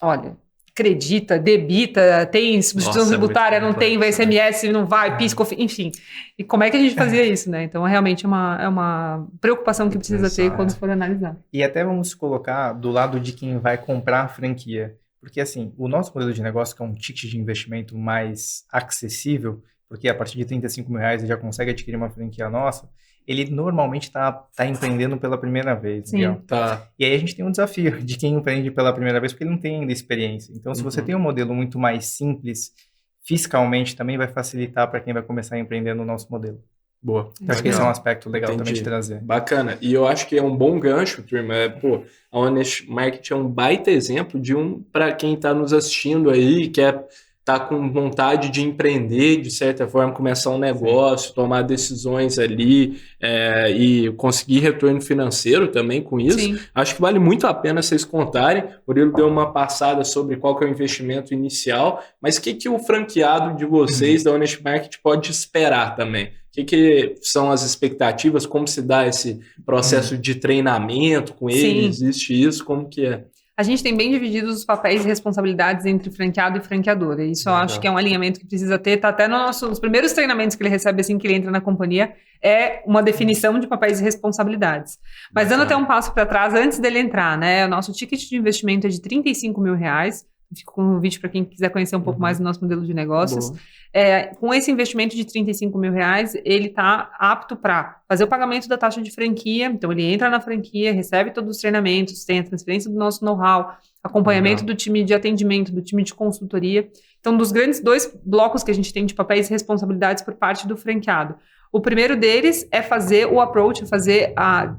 Olha, acredita, debita, tem substituição tributária, não tem, vai SMS, não vai, PIS, enfim. E como é que a gente fazia isso, né? Então, realmente é uma preocupação que precisa ter quando for analisar. E até vamos colocar do lado de quem vai comprar a franquia. Porque, assim, o nosso modelo de negócio, que é um ticket de investimento mais acessível, porque a partir de R$35 mil ele já consegue adquirir uma franquia nossa, ele normalmente está empreendendo pela primeira vez. Sim. Tá. E aí a gente tem um desafio de quem empreende pela primeira vez, porque ele não tem ainda experiência. Então, se você tem um modelo muito mais simples, fiscalmente também vai facilitar para quem vai começar a empreender no nosso modelo. Boa. Então, acho que esse é um aspecto legal também de trazer. Bacana. E eu acho que é um bom gancho, turma. A Honest Market é um baita exemplo para quem está nos assistindo aí, quer tá com vontade de empreender, de certa forma, começar um negócio, tomar decisões ali e conseguir retorno financeiro também com isso. Sim. Acho que vale muito a pena vocês contarem. O Murilo deu uma passada sobre qual que é o investimento inicial, mas o que o franqueado de vocês da Honest Market pode esperar também? O que são as expectativas? Como se dá esse processo de treinamento com eles? Existe isso? Como que é? A gente tem bem divididos os papéis e responsabilidades entre franqueado e franqueador. E isso eu acho que é um alinhamento que precisa ter. Tá até nos primeiros treinamentos que ele recebe assim que ele entra na companhia, é uma definição de papéis e responsabilidades. Mas dando até um passo para trás, antes dele entrar, né? O nosso ticket de investimento é de R$35 mil. Fico com um convite para quem quiser conhecer um pouco mais do nosso modelo de negócios. Com esse investimento de R$35 mil, ele está apto para fazer o pagamento da taxa de franquia. Então, ele entra na franquia, recebe todos os treinamentos, tem a transferência do nosso know-how, acompanhamento do time de atendimento, do time de consultoria. Então, dos grandes 2 blocos que a gente tem de papéis e responsabilidades por parte do franqueado. O primeiro deles é fazer o approach, fazer a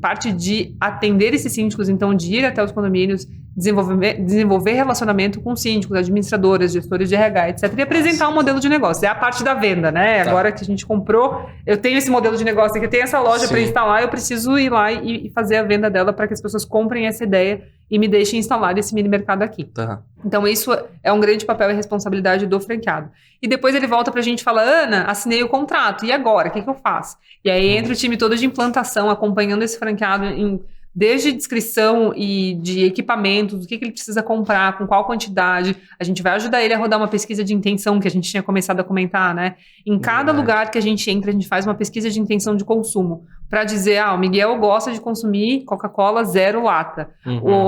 parte de atender esses síndicos, então de ir até os condomínios, desenvolver relacionamento com síndicos, administradoras, gestores de RH, etc. E apresentar um modelo de negócio. É a parte da venda, né? Tá. Agora que a gente comprou, eu tenho esse modelo de negócio aqui, eu tenho essa loja para instalar, eu preciso ir lá e fazer a venda dela para que as pessoas comprem essa ideia e me deixe instalar esse mini mercado aqui. Tá. Então, isso é um grande papel e responsabilidade do franqueado. E depois ele volta pra gente e fala, Ana, assinei o contrato, e agora? O que eu faço? E aí entra o time todo de implantação, acompanhando esse franqueado desde descrição e de equipamentos, o que ele precisa comprar, com qual quantidade. A gente vai ajudar ele a rodar uma pesquisa de intenção, que a gente tinha começado a comentar, né? Em cada lugar que a gente entra, a gente faz uma pesquisa de intenção de consumo, para dizer, o Miguel gosta de consumir Coca-Cola 0 lata.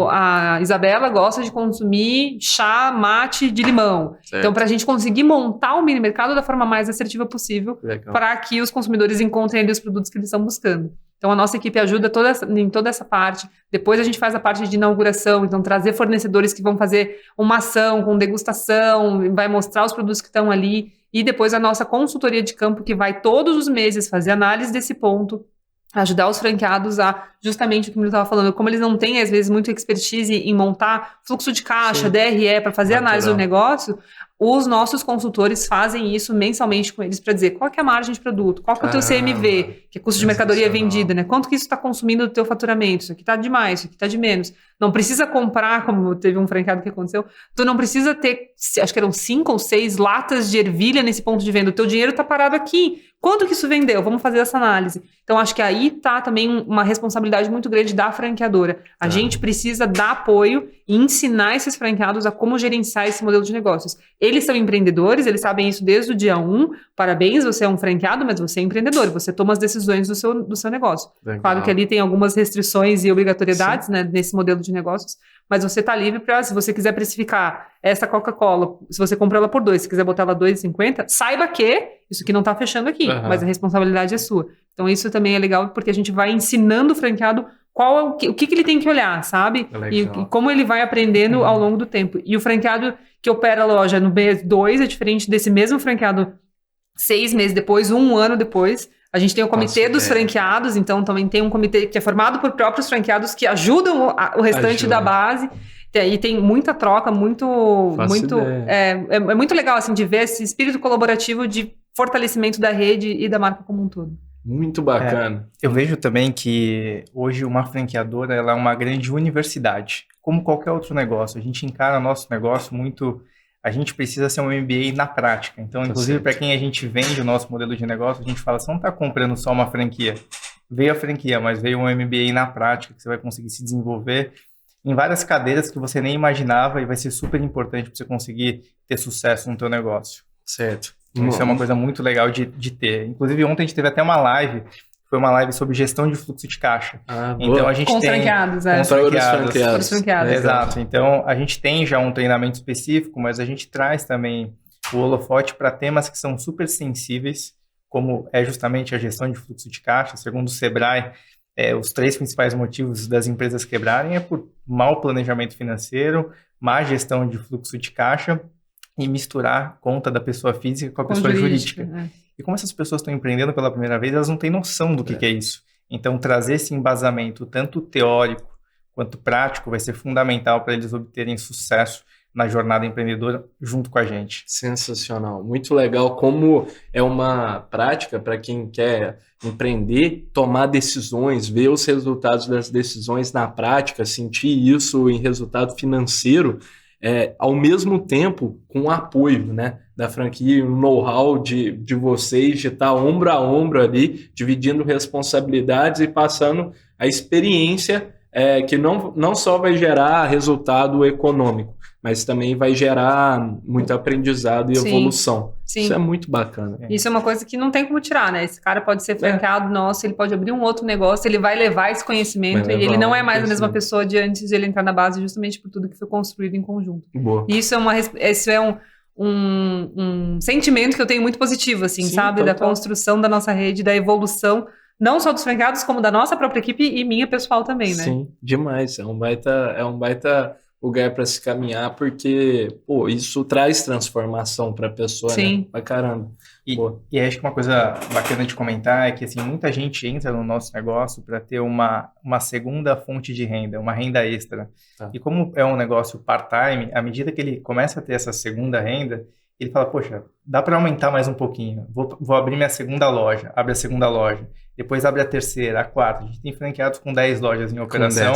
A Isabela gosta de consumir chá mate de limão. Certo. Então, para a gente conseguir montar o mini mercado da forma mais assertiva possível, para que os consumidores encontrem ali os produtos que eles estão buscando. Então, a nossa equipe ajuda em toda essa parte. Depois, a gente faz a parte de inauguração. Então, trazer fornecedores que vão fazer uma ação com degustação, vai mostrar os produtos que estão ali. E depois, a nossa consultoria de campo, que vai todos os meses fazer análise desse ponto, ajudar os franqueados a, justamente o que o Murilo estava falando, como eles não têm, às vezes, muito expertise em montar fluxo de caixa, sim, DRE, para fazer análise do negócio, os nossos consultores fazem isso mensalmente com eles para dizer qual que é a margem de produto, qual que é o teu CMV, que é custo de mercadoria vendida, né? Quanto que isso está consumindo do teu faturamento, isso aqui está de mais, isso aqui está de menos. Não precisa comprar, como teve um franqueado que aconteceu, tu não precisa ter, acho que eram 5 ou 6 latas de ervilha nesse ponto de venda, o teu dinheiro está parado aqui. Quanto que isso vendeu? Vamos fazer essa análise. Então, acho que aí está também uma responsabilidade muito grande da franqueadora. A gente precisa dar apoio e ensinar esses franqueados a como gerenciar esse modelo de negócios. Eles são empreendedores, eles sabem isso desde o dia 1. Parabéns, você é um franqueado, mas você é empreendedor. Você toma as decisões do seu negócio. Legal. Claro que ali tem algumas restrições e obrigatoriedades, né, nesse modelo de negócios, mas você está livre para, se você quiser precificar essa Coca-Cola, se você comprou ela por 2, se quiser botar ela 2,50, saiba que isso aqui não está fechando aqui, mas a responsabilidade é sua. Então, isso também é legal, porque a gente vai ensinando o franqueado o que ele tem que olhar, sabe? E como ele vai aprendendo ao longo do tempo. E o franqueado que opera a loja no mês 2 é diferente desse mesmo franqueado 6 meses depois, 1 ano depois. A gente tem o comitê dos franqueados, então também tem um comitê que é formado por próprios franqueados que ajudam o restante da base. E tem muita troca, muito muito legal assim, de ver esse espírito colaborativo de fortalecimento da rede e da marca como um todo. Muito bacana. Eu vejo também que hoje uma franqueadora ela é uma grande universidade. Como qualquer outro negócio, a gente encara nosso negócio muito... A gente precisa ser um MBA na prática. Então, inclusive, para quem a gente vende o nosso modelo de negócio, a gente fala, você não está comprando só uma franquia. Veio a franquia, mas veio um MBA na prática, que você vai conseguir se desenvolver em várias cadeiras que você nem imaginava e vai ser super importante para você conseguir ter sucesso no teu negócio. Certo. Isso é uma coisa muito legal de ter. Inclusive, ontem a gente teve até uma live, foi uma live sobre gestão de fluxo de caixa. Então, a gente com tem... franqueados, com franqueados. Exato. Então, a gente tem já um treinamento específico, mas a gente traz também o holofote para temas que são super sensíveis, como é justamente a gestão de fluxo de caixa. Segundo o Sebrae, os 3 principais motivos das empresas quebrarem é por mau planejamento financeiro, má gestão de fluxo de caixa e misturar conta da pessoa física com a pessoa jurídica. E como essas pessoas estão empreendendo pela primeira vez, elas não têm noção do que é isso. Então, trazer esse embasamento, tanto teórico quanto prático, vai ser fundamental para eles obterem sucesso na jornada empreendedora junto com a gente. Sensacional. Muito legal como é uma prática para quem quer empreender, tomar decisões, ver os resultados das decisões na prática, sentir isso em resultado financeiro, ao mesmo tempo com apoio, né, da franquia, o know-how de vocês, de estar ombro a ombro ali, dividindo responsabilidades e passando a experiência que não só vai gerar resultado econômico, mas também vai gerar muito aprendizado e evolução. Sim. Isso é muito bacana. Isso é uma coisa que não tem como tirar, né? Esse cara pode ser franqueado nosso, ele pode abrir um outro negócio, ele vai levar esse conhecimento e ele não é mais a mesma pessoa de antes de ele entrar na base, justamente por tudo que foi construído em conjunto. Boa. E isso é um sentimento que eu tenho muito positivo, assim, sim, sabe? Total. Da construção da nossa rede, da evolução, não só dos franqueados, como da nossa própria equipe e minha pessoal também, né? Sim, demais. É um baita lugar para se caminhar, porque, isso traz transformação para a pessoa, sim, né? Pra caramba. E acho que uma coisa bacana de comentar é que, assim, muita gente entra no nosso negócio para ter uma segunda fonte de renda, uma renda extra. Tá. E como é um negócio part-time, à medida que ele começa a ter essa segunda renda, ele fala, poxa, dá para aumentar mais um pouquinho, vou abrir minha segunda loja, abre a segunda loja, depois abre a terceira, a quarta. A gente tem franqueados com 10 lojas em operação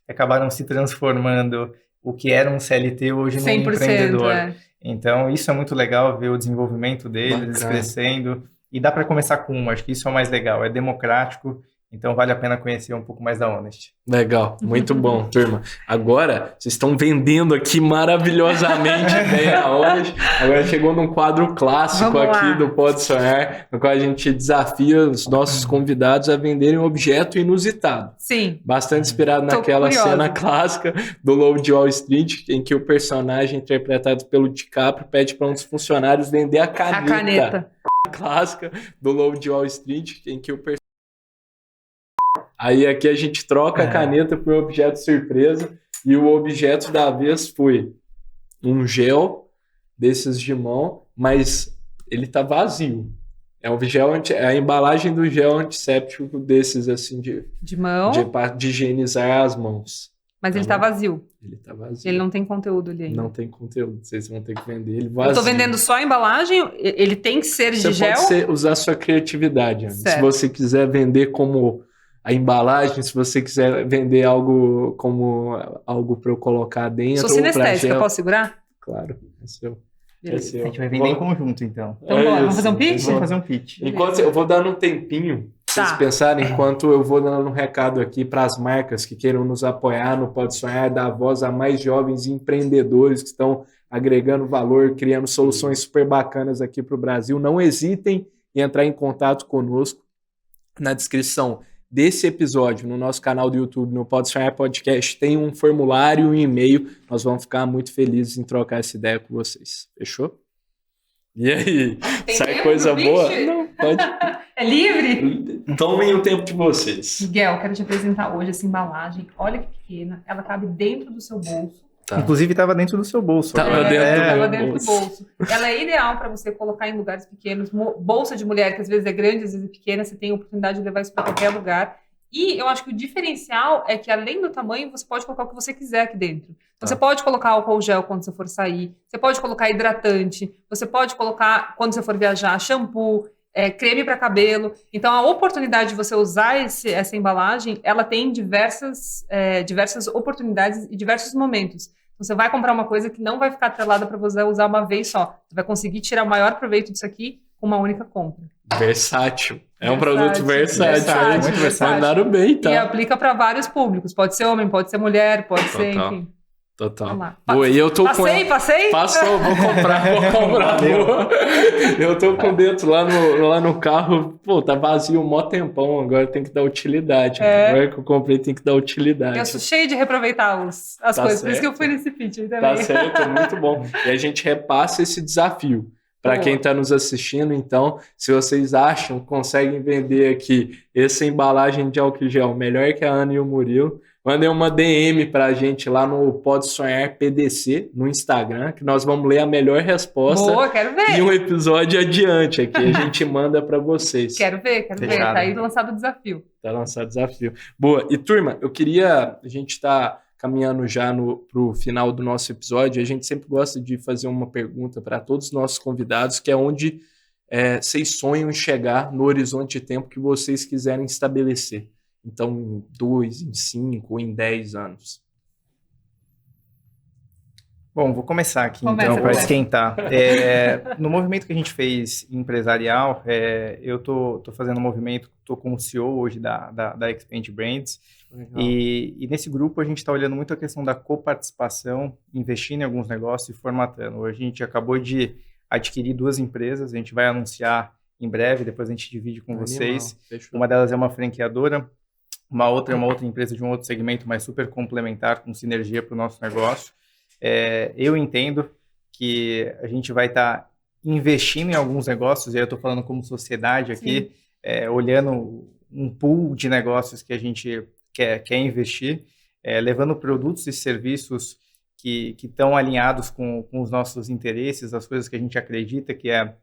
acabaram se transformando o que era um CLT hoje num 100%, empreendedor. Então, isso é muito legal ver o desenvolvimento deles crescendo. E dá para começar com um, acho que isso é o mais legal, é democrático. Então, vale a pena conhecer um pouco mais da Honest. Legal, muito bom, turma. Agora, vocês estão vendendo aqui maravilhosamente bem a Honest. Agora chegou num quadro clássico aqui do Pode Sonhar, no qual a gente desafia os nossos convidados a venderem um objeto inusitado. Sim. Bastante inspirado naquela cena clássica do Lobo de Wall Street, em que o personagem interpretado pelo DiCaprio pede para um dos funcionários vender a caneta. Clássica do Lobo de Wall Street, em que o personagem... Aí aqui a gente troca a caneta por objeto surpresa e o objeto da vez foi um gel desses de mão, mas ele tá vazio. É um gel a embalagem do gel antisséptico desses assim de mão, de higienizar as mãos. Mas ele tá vazio. Ele tá vazio. Ele não tem conteúdo ali ainda. Não tem conteúdo. Vocês vão ter que vender ele vazio. Eu tô vendendo só a embalagem? Ele tem que ser de gel? Você pode usar a sua criatividade. Se você quiser vender como a embalagem, se você quiser vender algo como algo para eu colocar dentro. Sou sinestésica, posso segurar? Claro, é seu. A gente vai vender em conjunto, então. Então, bora, vamos fazer um pitch? Vamos fazer um pitch. Enquanto eu vou dando um tempinho, pra vocês pensarem, enquanto eu vou dando um recado aqui para as marcas que queiram nos apoiar no Pode Sonhar, dar voz a mais jovens empreendedores que estão agregando valor, criando soluções super bacanas aqui para o Brasil. Não hesitem em entrar em contato conosco. Na descrição desse episódio, no nosso canal do YouTube, no Pode Sonhar Podcast, tem um formulário e um e-mail. Nós vamos ficar muito felizes em trocar essa ideia com vocês. Fechou? E aí? Sai coisa boa? Não, pode. É livre? Tomem o tempo de vocês. Miguel, quero te apresentar hoje essa embalagem. Olha que pequena. Ela cabe dentro do seu bolso. Tá. Inclusive estava dentro do seu bolso. Tava dentro do bolso. Ela é ideal para você colocar em lugares pequenos. Bolsa de mulher, que às vezes é grande, às vezes é pequena. Você tem a oportunidade de levar isso para qualquer lugar. E eu acho que o diferencial é que, além do tamanho, você pode colocar o que você quiser aqui dentro. Então, você pode colocar álcool gel quando você for sair. Você pode colocar hidratante. Você pode colocar, quando você for viajar, shampoo, creme para cabelo. Então, a oportunidade de você usar essa embalagem, ela tem diversas oportunidades e diversos momentos. Então, você vai comprar uma coisa que não vai ficar atrelada para você usar uma vez só. Você vai conseguir tirar o maior proveito disso aqui com uma única compra. Versátil. É um produto versátil. Muito versátil. Mandaram bem, tá? E aplica para vários públicos. Pode ser homem, pode ser mulher, pode ser, enfim. Total. Boa, e eu tô passei? Passou, vou comprar. Boa. Eu tô com dentro lá no carro, pô, tá vazio um mó tempão, agora tem que dar utilidade. Agora que eu comprei tem que dar utilidade. Eu sou cheio de reaproveitar as coisas, certo. Por isso que eu fui nesse pitch também. Tá certo, muito bom. E a gente repassa esse desafio. Para quem está nos assistindo, então, se vocês acham que conseguem vender aqui essa embalagem de álcool gel melhor que a Ana e o Murilo, mandem uma DM para a gente lá no Pode Sonhar PDC, no Instagram, que nós vamos ler a melhor resposta. Boa, quero ver. E um episódio adiante aqui, a gente manda para vocês. Quero ver. Tá aí lançado o desafio. Tá lançado o desafio. Boa. E, turma, a gente está caminhando já para o final do nosso episódio, a gente sempre gosta de fazer uma pergunta para todos os nossos convidados, que é onde vocês sonham em chegar no horizonte de tempo que vocês quiserem estabelecer. Então, em 2, em 5 ou em 10 anos. Bom, vou começar aqui então para esquentar. No movimento que a gente fez empresarial, eu tô fazendo um movimento, estou como CEO hoje da Expand Brands. E nesse grupo a gente está olhando muito a questão da coparticipação, investindo em alguns negócios e formatando. Hoje a gente acabou de adquirir 2 empresas, a gente vai anunciar em breve, depois a gente divide com vocês. Fechou. Uma delas é uma franqueadora, uma outra é uma outra empresa de um outro segmento, mas super complementar, com sinergia para o nosso negócio. Eu entendo que a gente vai estar investindo em alguns negócios, e eu estou falando como sociedade aqui, olhando um pool de negócios que a gente quer investir, levando produtos e serviços que estão alinhados com os nossos interesses, as coisas que a gente acredita, que é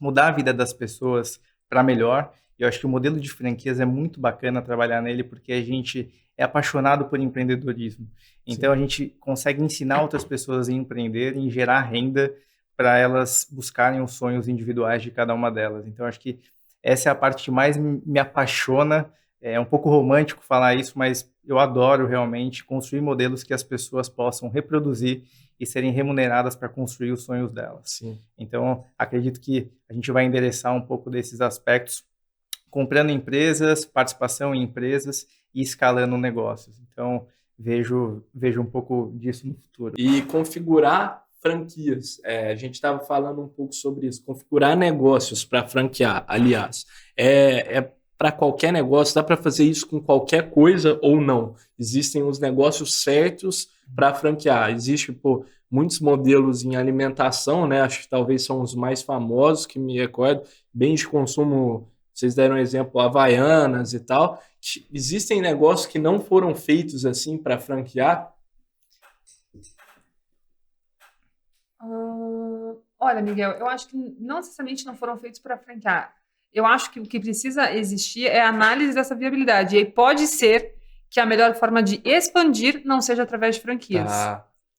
mudar a vida das pessoas para melhor. E eu acho que o modelo de franquias é muito bacana trabalhar nele, porque a gente é apaixonado por empreendedorismo. Então, a gente consegue ensinar outras pessoas a empreender e gerar renda para elas buscarem os sonhos individuais de cada uma delas. Então, acho que essa é a parte que mais me apaixona. É um pouco romântico falar isso, mas eu adoro realmente construir modelos que as pessoas possam reproduzir e serem remuneradas para construir os sonhos delas. Sim. Então, acredito que a gente vai endereçar um pouco desses aspectos, comprando empresas, participação em empresas e escalando negócios. Então, vejo um pouco disso no futuro. E configurar franquias. A gente estava falando um pouco sobre isso. Configurar negócios para franquear, aliás. Para qualquer negócio, dá para fazer isso com qualquer coisa ou não? Existem os negócios certos para franquear. Existem muitos modelos em alimentação, né? Acho que talvez são os mais famosos que me recordo. Bens de consumo, vocês deram um exemplo, Havaianas e tal. Existem negócios que não foram feitos assim para franquear? Olha, Miguel, eu acho que não necessariamente não foram feitos para franquear. Eu acho que o que precisa existir é a análise dessa viabilidade. E aí pode ser que a melhor forma de expandir não seja através de franquias.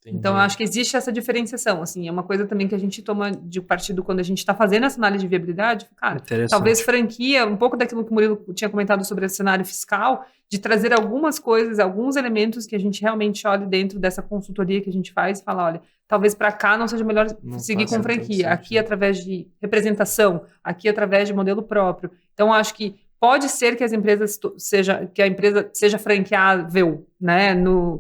Então, eu acho que existe essa diferenciação. Assim, é uma coisa também que a gente toma de partido quando a gente está fazendo essa análise de viabilidade. Cara, talvez franquia, um pouco daquilo que o Murilo tinha comentado sobre o cenário fiscal, de trazer algumas coisas, alguns elementos que a gente realmente olhe dentro dessa consultoria que a gente faz e fala, olha, talvez para cá não seja melhor seguir com franquia. Aqui através de representação, aqui através de modelo próprio. Então, acho que pode ser que a empresa seja franqueável, né,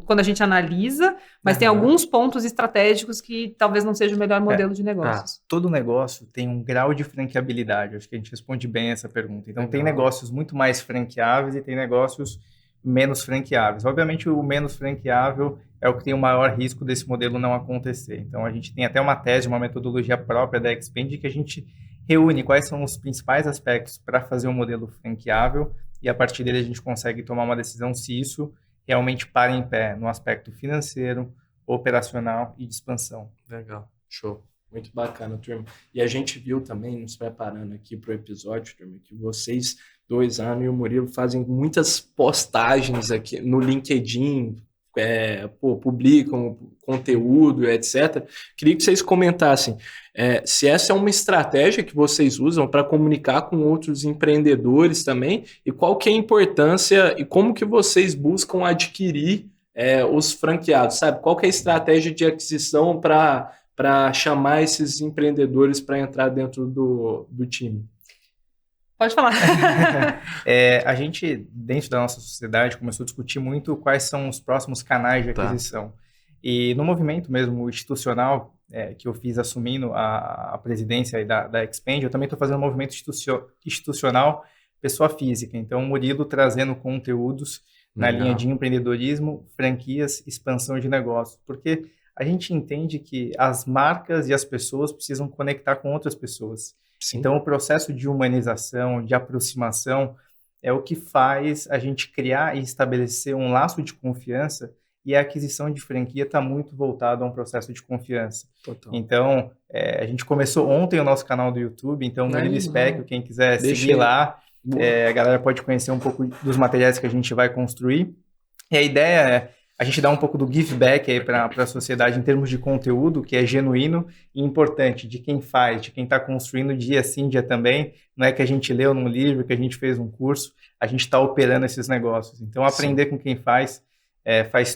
quando a gente analisa, mas tem alguns pontos estratégicos que talvez não seja o melhor modelo de negócios. Todo negócio tem um grau de franqueabilidade. Acho que a gente responde bem essa pergunta. Então, tem negócios muito mais franqueáveis e tem negócios menos franqueáveis. Obviamente, o menos franqueável é o que tem o maior risco desse modelo não acontecer. Então, a gente tem até uma tese, uma metodologia própria da Expand que a gente reúne quais são os principais aspectos para fazer um modelo franqueável e a partir dele a gente consegue tomar uma decisão se isso realmente para em pé no aspecto financeiro, operacional e de expansão. Legal, show. Muito bacana, turma. E a gente viu também, nos preparando aqui para o episódio, turma, que vocês dois, Ana e o Murilo, fazem muitas postagens aqui no LinkedIn, publicam conteúdo, etc. Queria que vocês comentassem se essa é uma estratégia que vocês usam para comunicar com outros empreendedores também e qual que é a importância e como que vocês buscam adquirir os franqueados, sabe? Qual que é a estratégia de aquisição para chamar esses empreendedores para entrar dentro do time? Pode falar. A gente, dentro da nossa sociedade, começou a discutir muito quais são os próximos canais de aquisição. E no movimento mesmo institucional que eu fiz assumindo a presidência da Expand, eu também estou fazendo um movimento institucional pessoa física. Então, o Murilo trazendo conteúdos na linha de empreendedorismo, franquias, expansão de negócios. Porque a gente entende que as marcas e as pessoas precisam conectar com outras pessoas. Sim. Então, o processo de humanização, de aproximação, é o que faz a gente criar e estabelecer um laço de confiança e a aquisição de franquia está muito voltada a um processo de confiança. Total. Então, a gente começou ontem o nosso canal do YouTube, então, Murilo Specchio, quem quiser seguir lá, a galera pode conhecer um pouco dos materiais que a gente vai construir. E a ideia é a gente dar um pouco do give back aí para a sociedade em termos de conteúdo, que é genuíno e importante, de quem faz, de quem está construindo dia sim, dia também. Não é que a gente leu num livro, que a gente fez um curso, a gente está operando esses negócios. Então, aprender com quem faz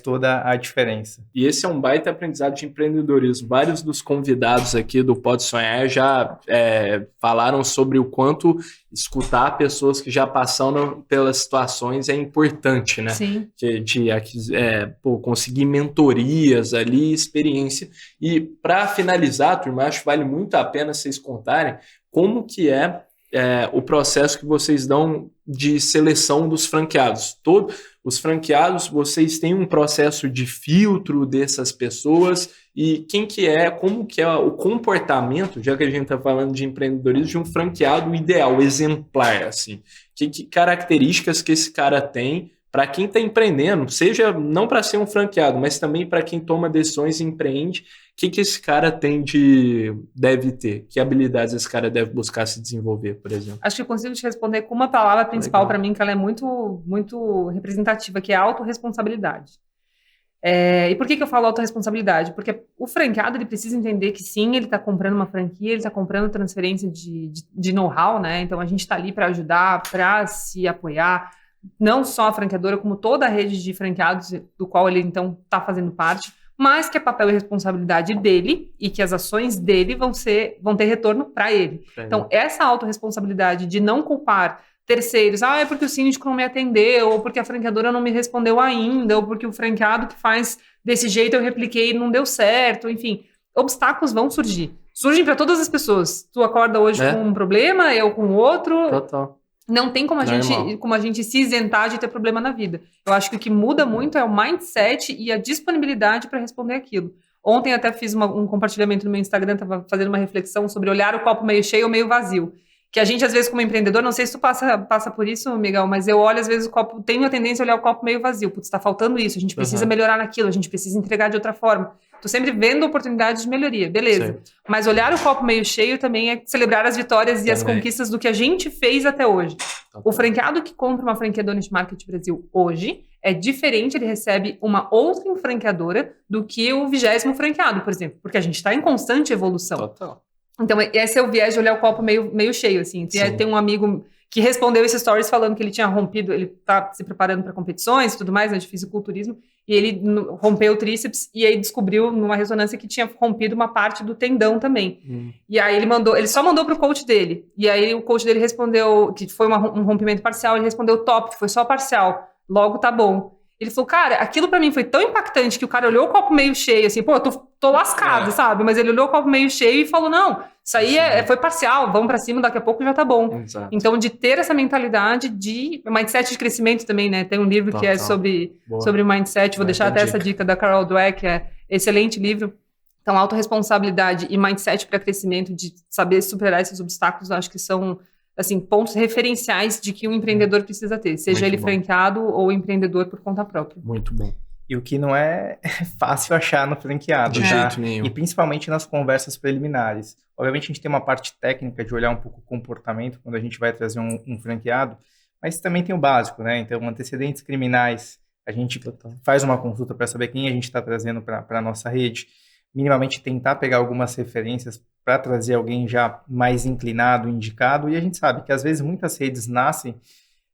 toda a diferença. E esse é um baita aprendizado de empreendedorismo. Vários dos convidados aqui do Pode Sonhar já falaram sobre o quanto escutar pessoas que já passaram pelas situações é importante, né? Sim. De conseguir mentorias ali, experiência. E para finalizar, turma, acho que vale muito a pena vocês contarem como que o processo que vocês dão de seleção dos franqueados. Os franqueados, vocês têm um processo de filtro dessas pessoas e como que é o comportamento, já que a gente está falando de empreendedorismo, de um franqueado ideal, exemplar, assim. Que características que esse cara tem para quem está empreendendo, seja não para ser um franqueado, mas também para quem toma decisões e empreende, o que esse cara deve ter? Que habilidades esse cara deve buscar se desenvolver, por exemplo? Acho que eu consigo te responder com uma palavra principal para mim, que ela é muito, muito representativa, que é a autorresponsabilidade. E por que eu falo autorresponsabilidade? Porque o franqueado ele precisa entender que sim, ele está comprando uma franquia, ele está comprando transferência de know-how, né? Então a gente está ali para ajudar, para se apoiar, não só a franqueadora, como toda a rede de franqueados do qual ele, então, está fazendo parte, mas que é papel e responsabilidade dele e que as ações dele vão ter retorno para ele. Então, essa autorresponsabilidade de não culpar terceiros, é porque o síndico não me atendeu, ou porque a franqueadora não me respondeu ainda, ou porque o franqueado que faz desse jeito eu repliquei e não deu certo, enfim, obstáculos vão surgir. Surgem para todas as pessoas. Tu acorda hoje com um problema, eu com outro. Total. Não tem como a gente se isentar de ter problema na vida. Eu acho que o que muda muito é o mindset e a disponibilidade para responder aquilo. Ontem até fiz um compartilhamento no meu Instagram, estava fazendo uma reflexão sobre olhar o copo meio cheio ou meio vazio. Que a gente, às vezes, como empreendedor, não sei se tu passa por isso, Miguel, mas eu olho, às vezes, tenho a tendência a olhar o copo meio vazio. Putz, está faltando isso, a gente precisa melhorar naquilo, a gente precisa entregar de outra forma. Tô sempre vendo oportunidades de melhoria, beleza. Certo. Mas olhar o copo meio cheio também é celebrar as vitórias e as conquistas do que a gente fez até hoje. O franqueado que compra uma franquia da Honest Market Brasil hoje é diferente, ele recebe uma outra franqueadora do que o 20º franqueado, por exemplo, porque a gente está em constante evolução. Total. Então, esse é o viés de olhar o copo meio cheio, assim. Tem um amigo que respondeu esse stories falando que ele tinha rompido, ele tá se preparando para competições e tudo mais, né, de fisiculturismo, e ele rompeu o tríceps, e aí descobriu numa ressonância que tinha rompido uma parte do tendão também. E aí ele só mandou pro coach dele, e aí o coach dele respondeu que foi um rompimento parcial, ele respondeu top, foi só parcial, logo tá bom. Ele falou, cara, aquilo pra mim foi tão impactante que o cara olhou o copo meio cheio, assim, pô, eu tô lascado, sabe? Mas ele olhou o copo meio cheio e falou, não, isso aí foi parcial, vamos pra cima, daqui a pouco já tá bom. Exato. Então, de ter essa mentalidade de mindset de crescimento também, né? Tem um livro que é sobre mindset, vou deixar até essa dica da Carol Dweck, é excelente livro. Então, autorresponsabilidade e mindset para crescimento, de saber superar esses obstáculos, eu acho que são, assim, pontos referenciais de que um empreendedor precisa ter, seja ele franqueado ou empreendedor por conta própria. Muito bom. E o que não é fácil achar no franqueado. De jeito nenhum. E principalmente nas conversas preliminares. Obviamente a gente tem uma parte técnica de olhar um pouco o comportamento quando a gente vai trazer um franqueado, mas também tem o básico, né? Então, antecedentes criminais, a gente faz uma consulta para saber quem a gente está trazendo para a nossa rede. Minimamente tentar pegar algumas referências para trazer alguém já mais inclinado, indicado, e a gente sabe que às vezes muitas redes nascem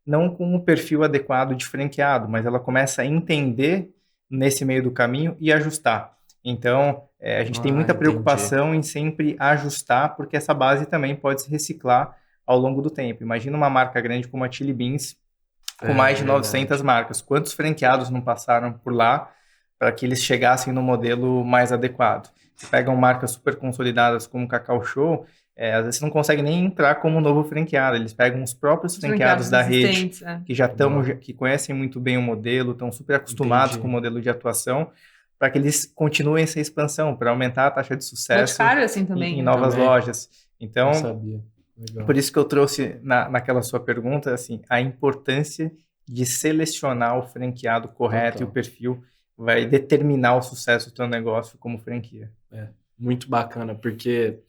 não com o perfil adequado de franqueado, mas ela começa a entender nesse meio do caminho e ajustar. Então, a gente tem muita preocupação em sempre ajustar, porque essa base também pode se reciclar ao longo do tempo. Imagina uma marca grande como a Chili Beans, com mais de 900 marcas. Quantos franqueados não passaram por lá para que eles chegassem no modelo mais adequado? Você pega marcas super consolidadas como o Cacau Show, às vezes você não consegue nem entrar como novo franqueado, eles pegam os próprios franqueados da rede, que já que conhecem muito bem o modelo, estão super acostumados com o modelo de atuação, para que eles continuem essa expansão, para aumentar a taxa de sucesso assim, também, em novas lojas. Então, não sabia. Legal. Por isso que eu trouxe naquela sua pergunta, assim, a importância de selecionar o franqueado correto e o perfil vai determinar o sucesso do teu negócio como franquia. Muito bacana, porque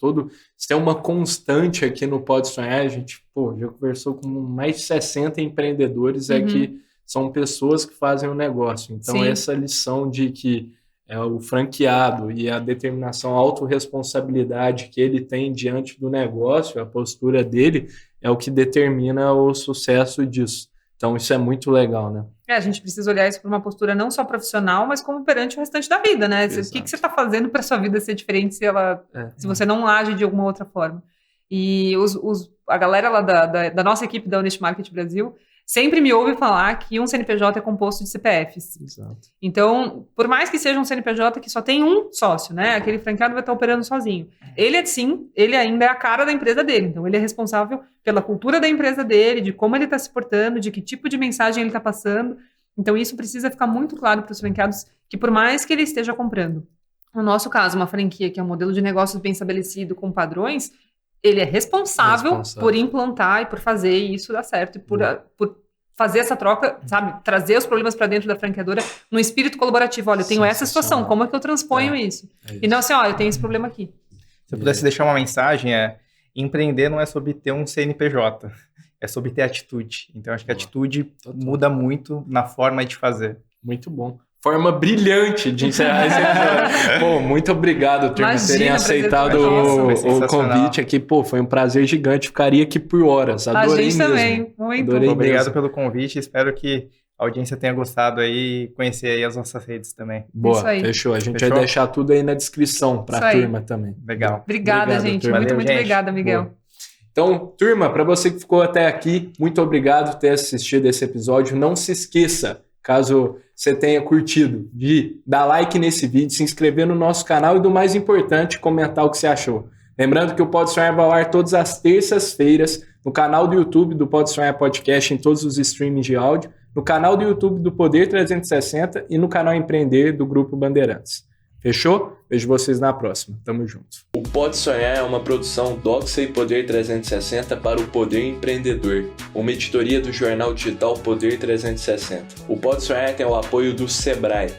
se tem uma constante aqui no Pode Sonhar, a gente já conversou com mais de 60 empreendedores, que são pessoas que fazem o negócio. Então, essa lição de que o franqueado e a determinação, a autorresponsabilidade que ele tem diante do negócio, a postura dele, é o que determina o sucesso disso. Então, isso é muito legal, né? A gente precisa olhar isso por uma postura não só profissional, mas como perante o restante da vida, né? O que você está fazendo para sua vida ser diferente se você não age de alguma outra forma? E a galera lá da nossa equipe da Honest Market Brasil sempre me ouve falar que um CNPJ é composto de CPFs. Exato. Então, por mais que seja um CNPJ que só tem um sócio, né? Aquele franqueado vai estar operando sozinho. Ele ainda é a cara da empresa dele. Então, ele é responsável pela cultura da empresa dele, de como ele está se portando, de que tipo de mensagem ele está passando. Então, isso precisa ficar muito claro para os franqueados, que por mais que ele esteja comprando, no nosso caso, uma franquia que é um modelo de negócios bem estabelecido, com padrões, ele é responsável por implantar e por fazer isso dar certo, e por fazer essa troca, sabe? Trazer os problemas para dentro da franqueadora no espírito colaborativo. Olha, eu tenho essa situação, como é que eu transponho isso? E não assim, olha, eu tenho esse problema aqui. Se eu pudesse deixar uma mensagem, empreender não é sobre ter um CNPJ, é sobre ter atitude. Então, acho que a atitude muda muito na forma de fazer. Muito bom. forma brilhante de encerrar esse episódio. Pô, muito obrigado, turma, por terem aceitado o convite aqui. Pô, foi um prazer gigante. Ficaria aqui por horas. Adorei mesmo. A gente também. Muito. Obrigado pelo convite. Espero que a audiência tenha gostado aí e conhecer aí as nossas redes também. Boa, fechou. A gente vai deixar tudo aí na descrição para a turma também. Legal. Obrigada, gente. Turma. Muito obrigada, Miguel. Boa. Então, turma, para você que ficou até aqui, muito obrigado por ter assistido esse episódio. Não se esqueça, caso você tenha curtido, de dar like nesse vídeo, se inscrever no nosso canal e, do mais importante, comentar o que você achou. Lembrando que o Pode Sonhar vai ao ar todas as terças-feiras no canal do YouTube do Pode Sonhar Podcast, em todos os streamings de áudio, no canal do YouTube do Poder 360 e no canal Empreender do Grupo Bandeirantes. Fechou? Vejo vocês na próxima. Tamo junto. O Pode Sonhar é uma produção Doxa e Poder 360 para o Poder Empreendedor, uma editoria do jornal digital Poder 360. O Pode Sonhar tem o apoio do Sebrae.